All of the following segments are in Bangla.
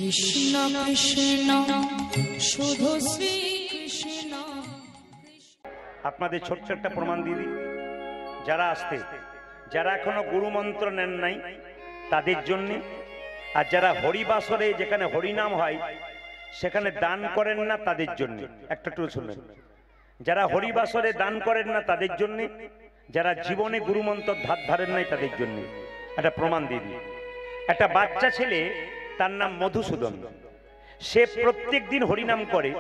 কৃষ্ণ কৃষ্ণ শুধু শ্রী কৃষ্ণ। আপনাদের ছোট্ট একটা প্রমাণ দিয়ে দিই, যারা আসতে যারা এখনো গুরু মন্ত্র নেন নাই তাদের জন্য, আর যারা হরিবাসরে যেখানে হরিনাম হয় সেখানে দান করেন না তাদের জন্য। একটা একটু শুনবেন, যারা হরিবাসরে দান করেন না তাদের জন্য, যারা জীবনে গুরু মন্ত্র ধার ধারেন নাই তাদের জন্য একটা প্রমাণ দিয়ে দিই। একটা বাচ্চা ছেলে, তার নাম মধুসূদন, সে প্রত্যেক দিন হরিনাম করে,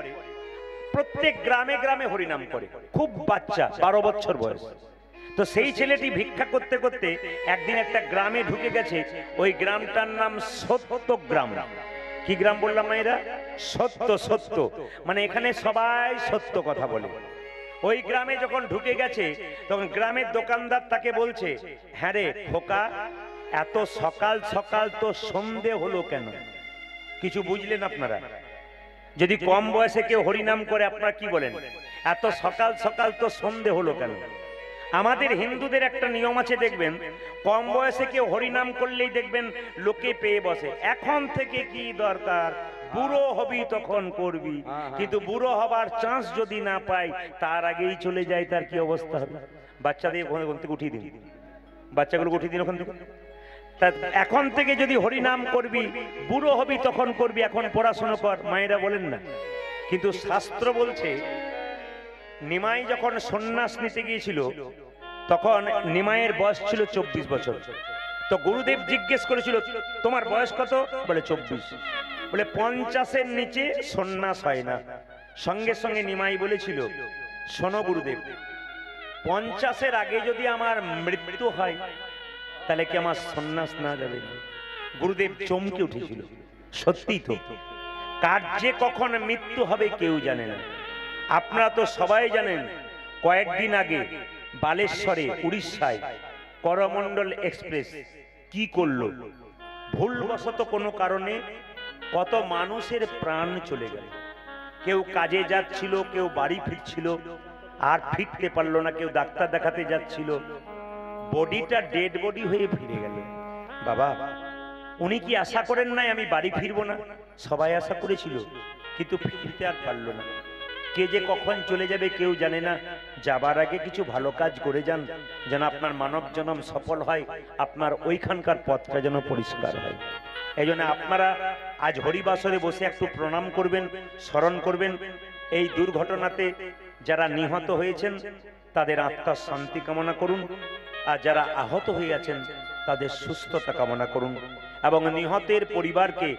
প্রত্যেক গ্রামে গ্রামে হরিনাম করে, খুব বাচ্চা 12 বছর বয়স। তো সেই ছেলেটি ভিক্ষা করতে করতে একদিন একটা গ্রামে ঢুকে গেছে। ওই গ্রামটার নাম সত্য গ্রাম। কি গ্রাম বললাম মায়েরা? সত্য। সত্য মানে এখানে সবাই সত্য কথা বলে। ওই গ্রামে যখন ঢুকে গেছে তখন গ্রামের দোকানদার তাকে বলছে, হ্যাঁ রে খোকা, এত সকাল সকাল তো সন্ধে হলো কেন? কিছু বুঝলেন আপনারা? যদি কম বয়সে কেউ হরিনাম করে আপনারা কি বলেন? এত সকাল সকাল তো সন্ধে হলো কেন? আমাদের হিন্দুদের একটা নিয়ম আছে, দেখবেন কম বয়সে কেউ হরিনাম করলেই দেখবেন লোকে পেয়ে বসে। এখন থেকে কি দরকার, বুড়ো হবি তখন করবি, কিন্তু বুড়ো হবার চান্স যদি না পাই তার আগেই চলে যায়, তার কি অবস্থা হবে? বাচ্চাদের ওখান থেকে উঠিয়ে দিন, বাচ্চাগুলোকে উঠিয়ে দিন ওখান থেকে। এখন থেকে যদি হরিনাম করবি, বুড়ো হবি তখন করবি, এখন পড়াশোনা কর, মায়েরা বলেন না? কিন্তু শাস্ত্র বলছে, নিমাই যখন সন্ন্যাস নিতে গিয়েছিল তখন নিমাইয়ের বয়স ছিল 24 বছর। তো গুরুদেব জিজ্ঞেস করেছিল, তোমার বয়স কত? বলে 24। বলে 50-এর নিচে সন্ন্যাস হয় না। সঙ্গে সঙ্গে নিমাই বলেছিল, শোনো গুরুদেব, 50-এর আগে যদি আমার মৃত্যু হয় তাহলে কি আমার সন্ন্যাস না যাবে? গুরুদেব চমকে উঠেছিল, সত্যি তো, কার যে কখন মৃত্যু হবে কেউ জানে না। আপনারা তো সবাই জানেন, কয়েকদিন আগে বালেশ্বরে উড়িষ্যায় করমণ্ডল এক্সপ্রেস কি করলো? ভুলবশত কোনো কারণে কত মানুষের প্রাণ চলে গেল। কেউ কাজে যাচ্ছিল, কেউ বাড়ি ফিরছিল, আর ফিরতে পারলো না, কেউ ডাক্তার দেখাতে যাচ্ছিল, বডিটা ডেড বডি হয়ে ফিরে গেল। বাবা, উনি কি আশা করেন নাই আমি বাড়ি ফিরবো না? সবাই আশা করেছিল, কিন্তু ফিরতে আর পারলো না। কে যে কখন চলে যাবে কেউ জানে না। যাবার আগে কিছু ভালো কাজ করে যান, যেন আপনার মানব জন্ম সফল হয়, আপনার ওইখানকার পথটা যেন পরিষ্কার হয়। এই জন্য আপনারা আজ হরিবাসরে বসে একটু প্রণাম করবেন, স্মরণ করবেন। এই দুর্ঘটনাতে যারা নিহত হয়েছেন তাদের আত্মার শান্তি কামনা করুন, আর যারা আহত হয়ে আছেন তাদের সুস্থতা কামনা করুন। এবং নিহতের পরিবারকে,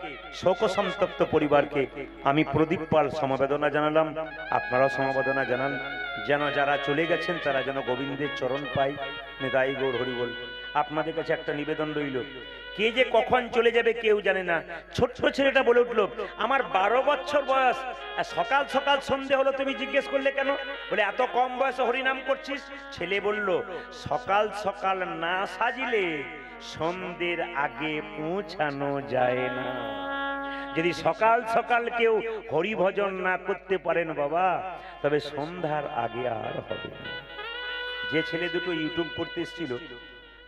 শোকসন্তপ্ত পরিবারকে আমি প্রদীপ পাল সমবেদনা জানালাম। আপনারাও সমবেদনা জানান, যেন যারা চলে গেছেন তারা যেন গোবিন্দের চরণ পায়। নিতাই গৌর হরি বল। আপনাদের কাছে একটা নিবেদন রইল, কে যে কখন চলে যাবে কেউ জানে না। ছোট্ট ছেলেটা বলে উঠলো, আমার 12 বছর বয়স, সকাল সকাল সন্ধে হলো, তুমি জিজ্ঞেস করলে কেন? বলে এত কম বয়সে হরিনাম করছিস। ছেলে বলল, সকাল সকাল না সাজিলে সন্ধ্যের আগে পৌঁছানো যায় না। যদি সকাল সকাল কেউ হরি ভজন না করতে পারেন বাবা, তবে সন্ধ্যার আগে আর হবে না। যে ছেলে দুটো ইউটিউব করতে এসেছিল,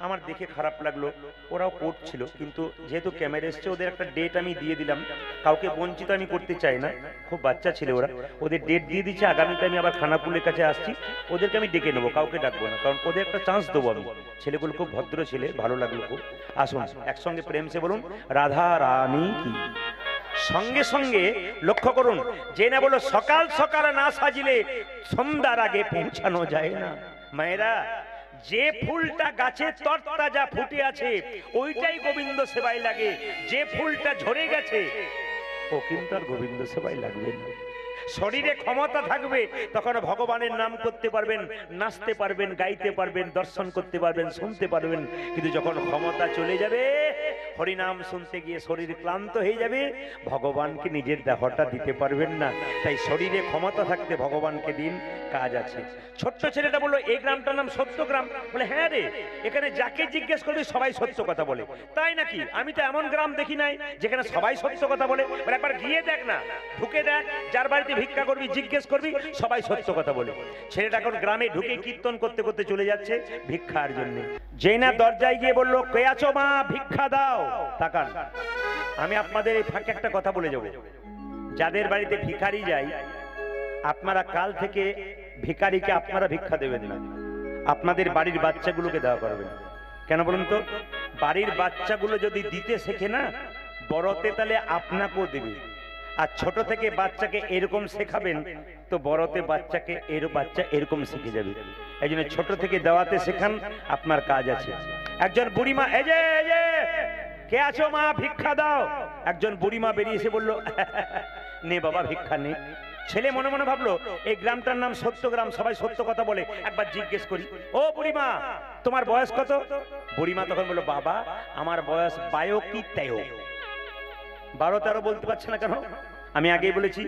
আমার দেখে খারাপ লাগলো, ওরাও করছিল, কিন্তু যেহেতু ক্যামেরা এসছে ওদের একটা ডেট আমি দিয়ে দিলাম। কাউকে বঞ্চিত আমি করতে চাই না, খুব বাচ্চা ছিল ওরা, ওদের ডেট দিয়ে দিচ্ছে। আগামীতে আমি আবার খানাকুলের কাছে আসছি, ওদেরকে আমি ডেকে নেবো, কাউকে ডাকবো না, কারণ ওদের একটা চান্স দেবো আমি। ছেলেগুলো খুব ভদ্র ছেলে, ভালো লাগলো খুব। আসুন একসঙ্গে প্রেম সে বলুন, রাধা রানী কি। সঙ্গে সঙ্গে লক্ষ্য করুন, যে না বলো সকাল সকাল না সাজিলে সন্ধ্যার আগে পৌঁছানো যায় না। মায়েরা, যে ফুলটা গাছে তরতাজা ফুটে আছে ওইটাই গোবিন্দ সেবায় লাগে। যে ফুলটা ঝরে গেছে ও কিন্তু আর গোবিন্দ সেবায় লাগবে না। শরীরে ক্ষমতা থাকবে তখন ভগবানের নাম করতে পারবেন, নাচতে পারবেন, গাইতে পারবেন, দর্শন করতে পারবেন, শুনতে পারবেন। কিন্তু যখন ক্ষমতা চলে যাবে, হরিনাম শুনতে গিয়ে শরীর ক্লান্ত হয়ে যাবে, ভগবানকে নিজের দেহটা দিতে পারবেন না। তাই শরীরে ক্ষমতা থাকতে ভগবানকে দিন, কাজ আছে। ছোট্ট ছেলেটা বললো, এই গ্রামটার নাম সত্য গ্রাম। বলে হ্যাঁ রে, এখানে যাকে জিজ্ঞেস করবি সবাই সত্য কথা বলে। তাই নাকি? আমি তো এমন গ্রাম দেখি নাই যেখানে সবাই সত্য কথা বলে। একবার গিয়ে দেখ না, ঢুকে দেখ, যার বাড়িতে ভিক্ষা করবি জিজ্ঞেস করবি সবাই সত্য কথা বলে। ছেলেটা এখন গ্রামে ঢুকে কীর্তন করতে করতে চলে যাচ্ছে ভিক্ষার জন্য। যেই না দরজায় গিয়ে বললো, কে আছো মা, ভিক্ষা দাও। তাকান, আমি আপনাদের এই ফাঁকে একটা কথা বলে যাব, যাদের বাড়িতে ভিখারি যায়, আপনারা কাল থেকে ভিখারিকে আপনারা ভিক্ষা দেবেন না, আপনাদের বাড়ির বাচ্চাগুলোকে দেওয়া করবেন। কেন বলুন তো? বাড়ির বাচ্চাগুলো যদি দিতে শেখে না, বড়তে তাহলে আপনাকেও দেবে। আর ছোট থেকে বাচ্চাকে এরকম শেখাবেন তো বড়তে বাচ্চাকে বাচ্চা এরকম শিখে যাবে। এই জন্য ছোট থেকে দেওয়াতে শেখান, আপনার কাজ আছে। একজন বুড়িমা, এই যে কে আছো মা, ভিক্ষা দাও। একজন বুড়িমা বেরিয়ে এসে বললো, নে বাবা ভিক্ষা নে। ছেলে মনে মনে ভাবলো এই গ্রামটার নাম সত্যগ্রাম, সবাই সত্য কথা বলে, একবার জিজ্ঞেস করি, ও বুড়িমা তোমার বয়স কত? বুড়িমা তখন বললো, বাবা আমার বয়স 12 কি 13। 12-13 বলতে পারছে না কেন? আমি আগেই বলেছি,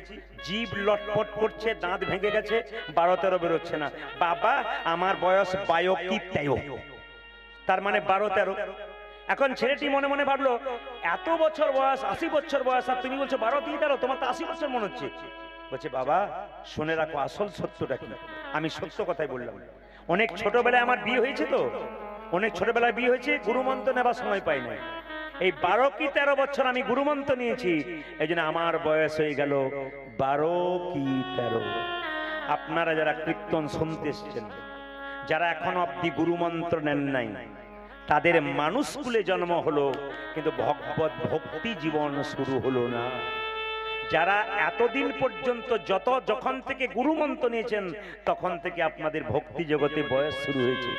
জিভ লটপট করছে, দাঁত ভেঙে গেছে, 12-13 বেরোচ্ছে না। বাবা আমার বয়স 12 কি 13, তার মানে 12-13। এখন ছেলেটি মনে মনে ভাবলো, এত বছর বয়স, 80 বছর বয়স, আর তুমি বলছো 12 কি 13, তোমার তো 80 বছর মনে হচ্ছে। বলছে, বাবা শুনে রাখো আসল সত্যটা কি। আমি সত্য কথাই বললাম। অনেক ছোটবেলায় আমার বিয়ে হয়েছে, তো অনেক ছোটবেলায় বিয়ে হয়েছে, গুরুমন্ত্র নেবার সময় পাই না। এই 12 কি 13 বছর আমি গুরুমন্ত্র নিয়েছি, এই জন্য আমার বয়স হয়ে গেল 12 কি 13। আপনারা যারা কীর্তন শুনতে এসেছেন, যারা এখনো অব্দি গুরুমন্ত্র নেন নাই, তাদের মানুষ কুলে জন্ম হলো, কিন্তু ভগবত ভক্তি জীবন শুরু হলো না। যারা এতদিন পর্যন্ত যখন থেকে গুরুমন্ত্র নিয়েছেন, তখন থেকে আপনাদের ভক্তি জগতে বয়স শুরু হয়েছে।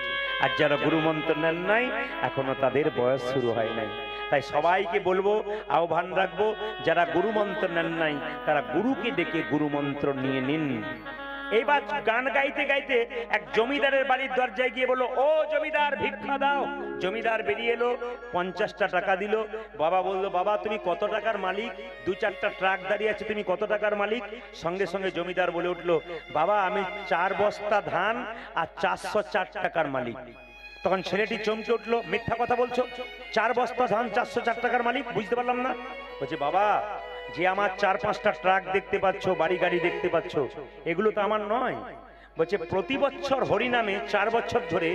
আর যারা গুরুমন্ত্র নেন নাই, এখনো তাদের বয়স শুরু হয় নাই। তাই সবাইকে বলবো, আহ্বান রাখবো, যারা গুরুমন্ত্র নেন নাই তারা গুরুকে ডেকে গুরুমন্ত্র নিয়ে নিন। এইবার গান গাইতে গাইতে এক জমিদারের বাড়ির দরজায় গিয়ে বললো, ও জমিদার ভিক্ষা দাও। জমিদার বেরিয়ে এলো, 50টা টাকা দিল। বাবা বললো, বাবা তুমি কত টাকার মালিক? 2-4টা ট্রাক দাঁড়িয়ে আছে, তুমি কত টাকার মালিক? সঙ্গে সঙ্গে জমিদার বলে উঠলো, বাবা আমি 4 বস্তা ধান আর 404 টাকার মালিক। তখন ছেলেটি চমকে উঠলো, মিথ্যা কথা বলছো, 4 বস্তা ধান 404 টাকার মালিক? বুঝতে পারলাম না। বলছে, বাবা যে আমার 4-5টা ট্রাক দেখতে পাচ্ছ, বাড়ি গাড়ি দেখতে পাচ্ছ, এগুলো তো আমার নয়। বলছে, প্রতি বছর হরিনামে 4 বছর ধরে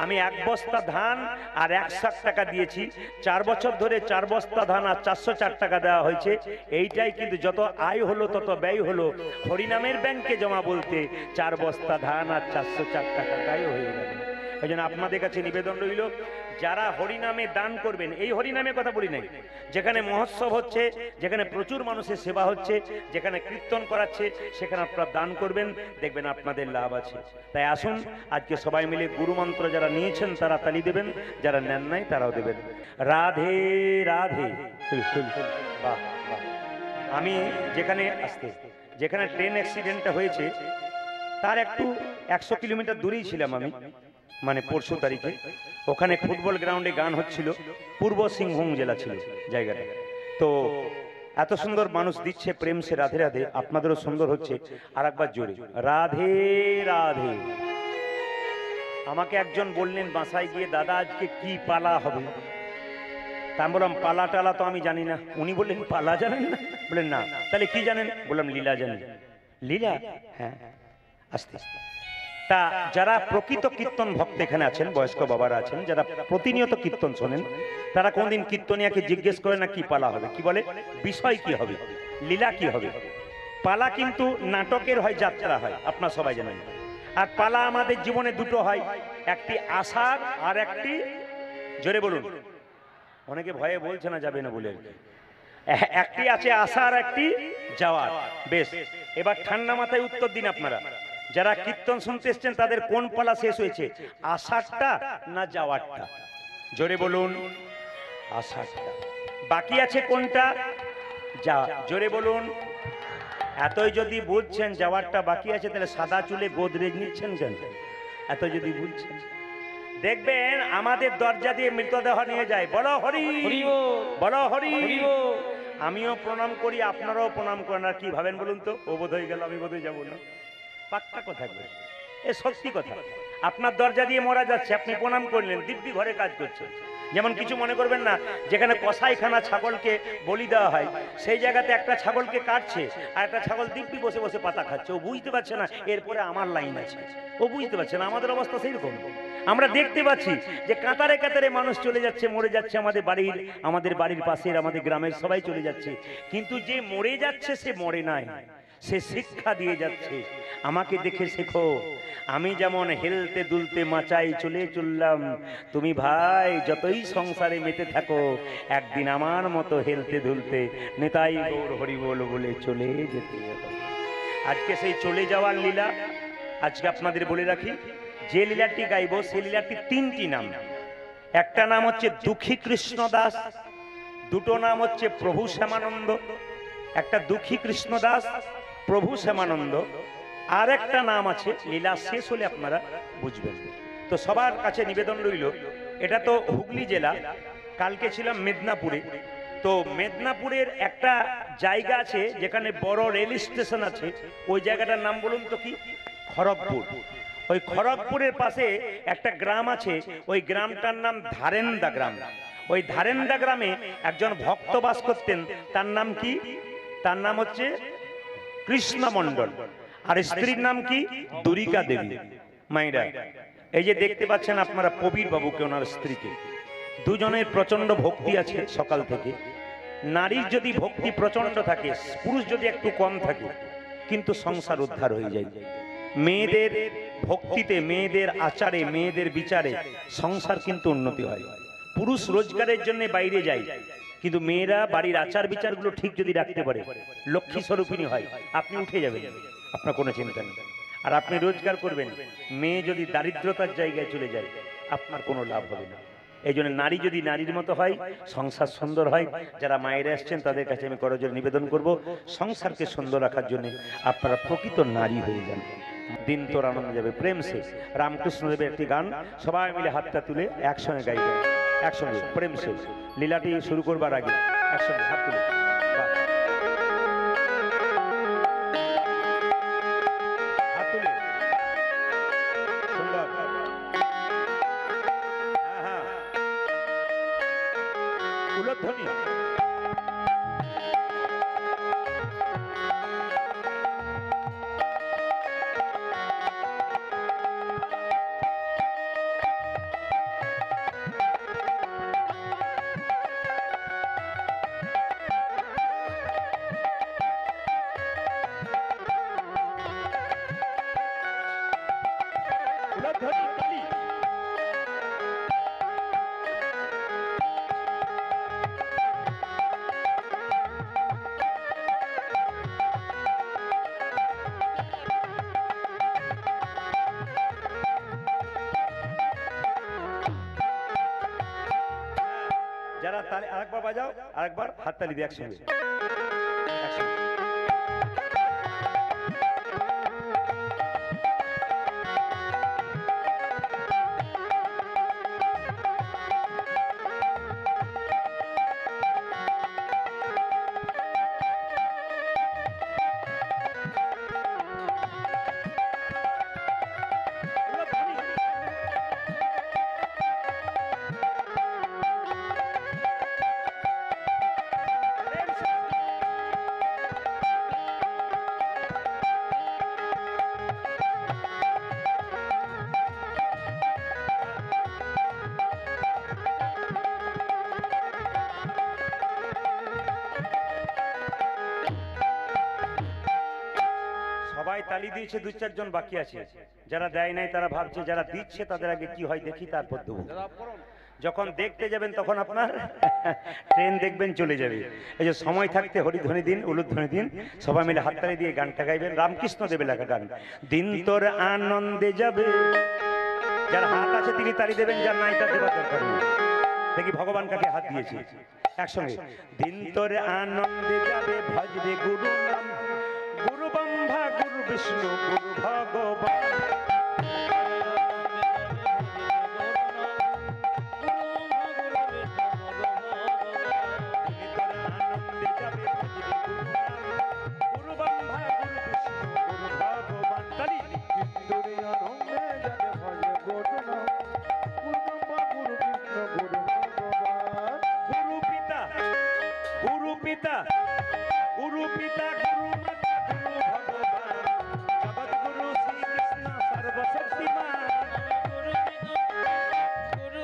আমি 1 বস্তা ধান আর 100 টাকা দিয়েছি। 4 বছর ধরে 4 বস্তা ধান আর 404 টাকা দেওয়া হয়েছে। এইটাই কিন্তু যত আয় হলো তত ব্যয় হলো। হরিনামের ব্যাংকে জমা বলতে 4 বস্তা ধান আর 404 টাকা ব্যয় হয়ে গেল। এই জন্য আপনাদের কাছে নিবেদন রইল, যারা হরিনামে দান করবেন, এই হরিনামের কথা বলি নাই, যেখানে মহোৎসব হচ্ছে, যেখানে প্রচুর মানুষের সেবা হচ্ছে, যেখানে কীর্তন করাচ্ছে, সেখানে আপনারা দান করবেন, দেখবেন আপনাদের লাভ আছে। তাই আসুন আজকে সবাই মিলে গুরুমন্ত্র যারা নিয়েছেন তারা তালি দেবেন, যারা নেন নাই তারাও দেবেন। রাধে রাধে। বাহ বাহ। আমি যেখানে ট্রেন অ্যাক্সিডেন্টটা হয়েছে তার একটু 100 কিলোমিটার দূরেই ছিলাম আমি, মানে পরশু তারিখে। ওখানে ফুটবল গ্রাউন্ডে গান হচ্ছিল, পূর্ব সিংভূম জেলা ছিল জায়গাটা। তো এত সুন্দর মানুষ দিচ্ছে প্রেম সে রাধে রাধে, আপনাদেরও সুন্দর হচ্ছে। আর একবার জোরে রাধে রাধে। আমাকে একজন বললেন বাসায় গিয়ে, দাদা আজকে কি পালা হবে? তা আমি বললাম, পালা টালা তো আমি জানি না। উনি বললেন, পালা জানেন না? বললেন না। তাহলে কি জানেন? বললাম, লীলা জানেন। লীলা? হ্যাঁ। আস্তে আস্তে। তা যারা প্রকৃত কীর্তন ভক্ত এখানে আছেন, বয়স্ক বাবারা আছেন, যারা প্রতিনিয়ত কীর্তন শোনেন, তারা কোনদিন কীর্তনিয়াকে জিজ্ঞেস করে না কি পালা হবে, কি বলে বিষয় কি হবে, লীলা কি হবে। পালা কিন্তু নাটকের হয়, যাত্রা হয়, আপনারা সবাই জানেন। আর পালা আমাদের জীবনে দুটো হয়, একটি আসার আর একটি, জোরে বলুন, অনেকে ভয়ে বলছে না যাবে না বলে, একটি আছে আসার, একটি যাওয়ার। বেশ, এবার ঠান্ডা মাথায় উত্তর দিন আপনারা, যারা কীর্তন শুনতে এসছেন তাদের কোন পালা শেষ হয়েছে, আসারটা না যাওয়ারটা? জোরে বলুন, আসারটা। বাকি আছে কোনটা? জোরে বলুন। এতই যদি বুঝছেন যাওয়ারটা বাকি আছে, তাহলে সাদা চুলে গোদরেজ নিচ্ছেন কেন? এত যদি বুঝছেন, দেখবেন আমাদের দরজা দিয়ে মৃতদেহ নিয়ে যায়। বলো হরি, বলো হরি। আমিও প্রণাম করি, আপনারাও প্রণাম করেন। আর কি ভাবেন বলুন তো? ও বোধ হয়ে গেল, আমি বোধ হয়ে যাবো না। পাক্কা কথা, এ সত্যি কথা। আপনার দরজা দিয়ে মরা যাচ্ছে, আপনি প্রণাম করলেন, দিব্যি ঘরে কাজ করছেন। যেমন কিছু মনে করবেন না, যেখানে কসাইখানা ছাগলকে বলি দেওয়া হয় সেই জায়গাতে একটা ছাগলকে কাটছে আর একটা ছাগল দিব্যি বসে বসে পাতা খাচ্ছে, ও বুঝতে পারছে না এরপরে আমার লাইন আছে, ও বুঝতে পারছে না। আমাদের অবস্থা সেই রকম, আমরা দেখতে পাচ্ছি যে কাতারে কাতারে মানুষ চলে যাচ্ছে, মরে যাচ্ছে, আমাদের বাড়ির পাশের, আমাদের গ্রামের সবাই চলে যাচ্ছে, কিন্তু যে মরে যাচ্ছে সে মরে নাই, সে শিক্ষা দিয়ে যাচ্ছে। আমাকে দেখে শেখো, আমি যেমন হেলতে দুলতে মাচাই চলে চললাম, তুমি ভাই যতই সংসারে মেতে থাকো একদিন আমার মতো হেলতে দুলতে নেতাই গৌর হরি বল বলে চলে যেতে হবে। আজকে সেই চলে যাওয়ার লীলা আজকে আপনাদের বলে রাখি। যে লীলাটি গাইব সেই লীলাটি তিনটি নাম। একটা নাম হচ্ছে দুঃখী কৃষ্ণ দাস, দুটো নাম হচ্ছে প্রভু শ্যামানন্দ। একটা দুঃখী কৃষ্ণ দাস, প্রভু শ্যামানন্দ, আর একটা নাম আছে, লীলা শেষ হলে আপনারা বুঝবেন। তো সবার কাছে নিবেদন রইল, এটা তো হুগলি জেলা, কালকে ছিলাম মেদিনীপুরে। তো মেদিনীপুরের একটা জায়গা আছে যেখানে বড় রেল স্টেশন আছে, ওই জায়গাটার নাম বলুন তো কি? খড়গপুর। ওই খড়গপুরের পাশে একটা গ্রাম আছে, ওই গ্রামটার নাম ধারেন্দা গ্রাম। ওই ধারেন্দা গ্রামে একজন ভক্ত বাস করতেন, তার নাম কি? তার নাম হচ্ছে কৃষ্ণ মণ্ডল, আর স্ত্রীর নাম কি? দুরিকা দেবী। মাইরা, এই যে দেখতে পাচ্ছেন আপনারা প্রবীর বাবুকে, ওনার স্ত্রীকে, দুজনের প্রচন্ড ভক্তি আছে সকাল থেকে। নারীর যদি ভক্তি প্রচন্ড থাকে, পুরুষ যদি একটু কম থাকে, কিন্তু সংসার উদ্ধার হয়ে যায়। মেয়েদের ভক্তিতে, মেয়েদের আচারে, মেয়েদের বিচারে সংসার কিন্তু উন্নতি হয়। পুরুষ রোজগারের জন্য বাইরে যায়, কিন্তু মেয়েরা বাড়ির আচার বিচারগুলো ঠিক যদি রাখতে পারে, লক্ষ্মী স্বরূপিণী হয়, আপনি উঠে যাবেন, আপনার কোনো চিন্তা নেই। আর আপনি রোজগার করবেন, মেয়ে যদি দারিদ্রতার জায়গায় চলে যায়, আপনার কোনো লাভ হবে না। এই জন্য নারী যদি নারীর মতো হয়, সংসার সুন্দর হয়। যারা মায়েরা আসছেন তাদের কাছে আমি করজোড়ে নিবেদন করব, সংসারকে সুন্দর রাখার জন্য আপনারা প্রকৃত নারী হয়ে যান, দিন তোর আনন্দ যাবে। প্রেম সে রামকৃষ্ণ দেবের একটি গান, সবাই মিলে হাতটা তুলে একসঙ্গে গাইবেন, একসঙ্গে প্রেম সে। লীলাটি শুরু করবার আগে একসঙ্গে হাত তুলে যারা তালে আরেকবার বাজাও, আরেকবার হাততালি দিয়ে একসঙ্গে। সবাই তালি দিয়েছে, দু চারজন বাকি আছে, যারা দেয় নাই তারা ভাবছে যারা দিচ্ছে তাদের আগে কি হয় দেখি, তারপর দেবো। যখন দেখতে যাবেন তখন আপনার ট্রেন দেখবেন চলে যাবে। এই যে সময় থাকতে হরিধ্বনি দিন, উলুধ্বনি দিন, সবাই মিলে হাততালি দিয়ে গানটা গাইবেন, রামকৃষ্ণ দেবে লেখা গান। দিন তোর আনন্দে যাবে, যার হাত আছে তিনি তালি দেবেন, যার নাই তার দেবার দরকার নেই। দেখি ভগবান কাকে হাত দিয়েছে, একসঙ্গে। দিন তোর আনন্দে যাবে, ভজবে গুরু নাম, গুরু ব্রহ্মা গুরু বিষ্ণু গুরু ভগবান। গুরু পিতা গুরু মাতা গুরু ভগবান জগৎগুরু শ্রীকৃষ্ণ সর্বশক্তিমান গুরু পিতা গুরু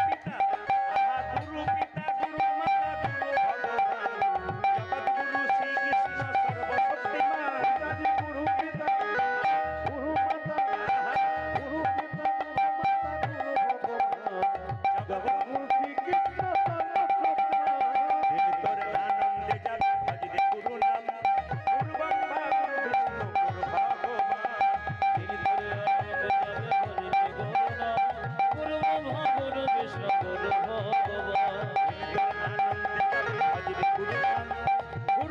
পিতা গুরু পিতা গুরু মাতা গুরু ভগবান জগৎগুরু শ্রীকৃষ্ণ সর্বশক্তিমান গুরু পিতা গুরু মাতা গুরু পিতা গুরু মাতা গুরু ভগবান জগৎগুরু শ্রীকৃষ্ণ সর্বশক্তিমান দিন তোর আনন্দে যাবে ভজরে গুরু নাম গুরু ব্রহ্মা গুরু বিষ্ণু গুরু ভগবান দিন তোর আনন্দে যাবে ভজরে গুরু নাম গুরু ব্রহ্মা গুরু বিষ্ণু গুরু ভগবান দিন তোর আনন্দে যাবে ভজরে গুরু নাম গুরু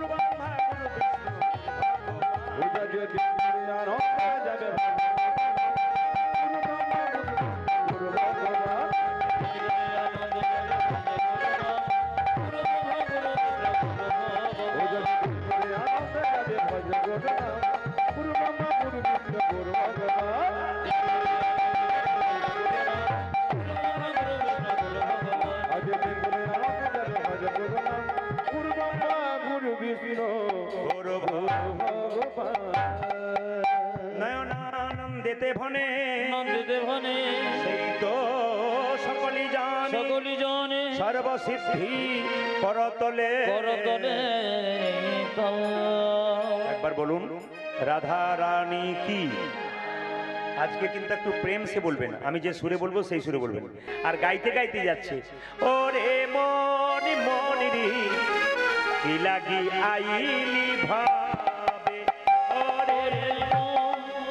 ব্রহ্মা গুরু বিষ্ণু ভগবান পূজা যদি আনন্দে যাবে গুরু ব্রহ্মা গুরু ভগবান গুরু ব্রহ্মা গুরু বিষ্ণু গুরু ভগবান আজ দিন গুরু ব্রহ্মা গুরু বিষ্ণু গুরু ভগবান নয়নানন্দেতে ভনে নন্দিতে ভনে সেই তো সকলি জানে সকলি জনে সর্বসিদ্ধি করতলে করতলে তব। একবার বলুন রাধা রানী কি। আজকে কিন্তু একটু প্রেম সে বলবেন, আমি যে সুরে বলবো সেই সুরে বলবেন, আর গাইতে গাইতে যাচ্ছে ওরে মনি মনি রে কি লাগি আইলি ভাবে ওরে ওরে মনি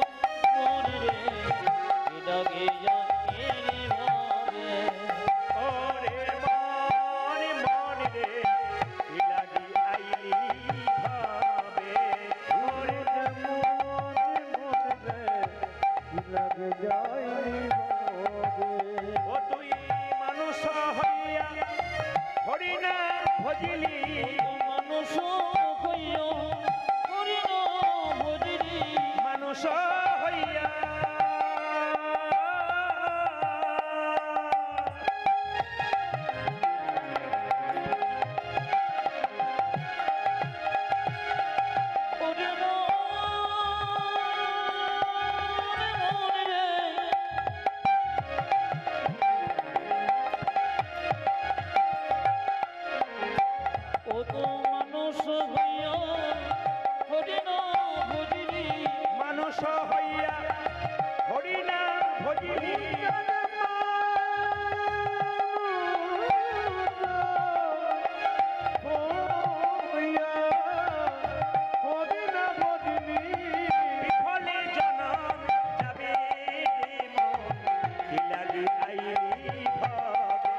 মনি রে কি লাগি আইলি ভাবে ওরে ও তুই মানুষ হইয়া হরিনা ভজিলি মানুষ হইয়া হরিণ ভজিলি মানুষ হইয়া মানুষ হইয়া হরিনা ভজিলি বিফলে জনম যাবে রে মন কি লাগি আইলি ভাবে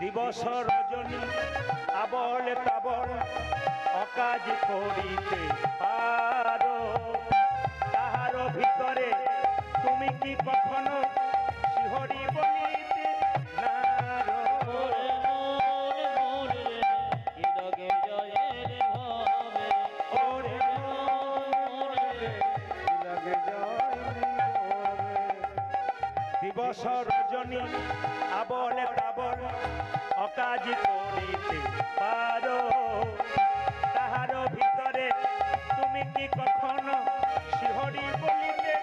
দিবস রজনী আবল তাবল অকাজ করিতে পারো তাহার ভিতরে তুমি কি কখনো শিহরি বলিতে নারো ওরে দিবস রজনী আবল তাবল অকাজ করিতে পারো তাহার ভিতরে তুমি কি কখনো শিহরি বলিতে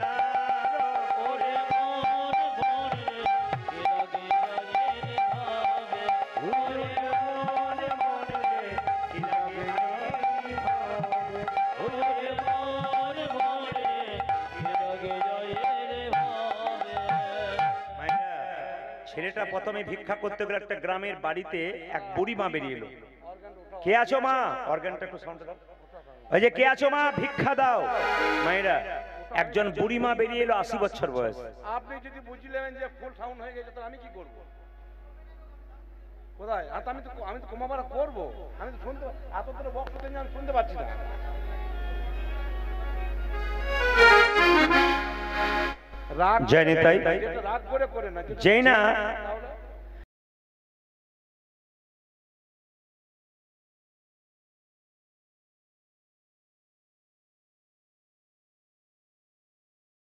নারো ওরে মনে মনে রে কি লাগে আইলি ভাবে মাইনা, ছেলেটা প্রথমে ভিক্ষা করতে গেলে একটা গ্রামের বাড়িতে এক বুড়ি মা বেরিয়ে এলো। কে আছো মা? অর্গানটা একটু সাউন্ড দাও। ওই যে কে আছো মা, ভিক্ষা দাও। মায়েরা, একজন বুড়ি মা বেরিয়ে এলো, 80 বছর বয়স। আপনি যদি বুঝলেন যে ফুল সাউন্ড হয়ে গেছে তাহলে আমি কি করব? কোথায়? আর তো আমি তো কমাবার করবো, আমি তো শুনতে এত তোর বক্স আমি শুনতে পাচ্ছি না। রাগ জয় নিতাই। যেটা রাগ করে না, যেটা যেই না তাহলে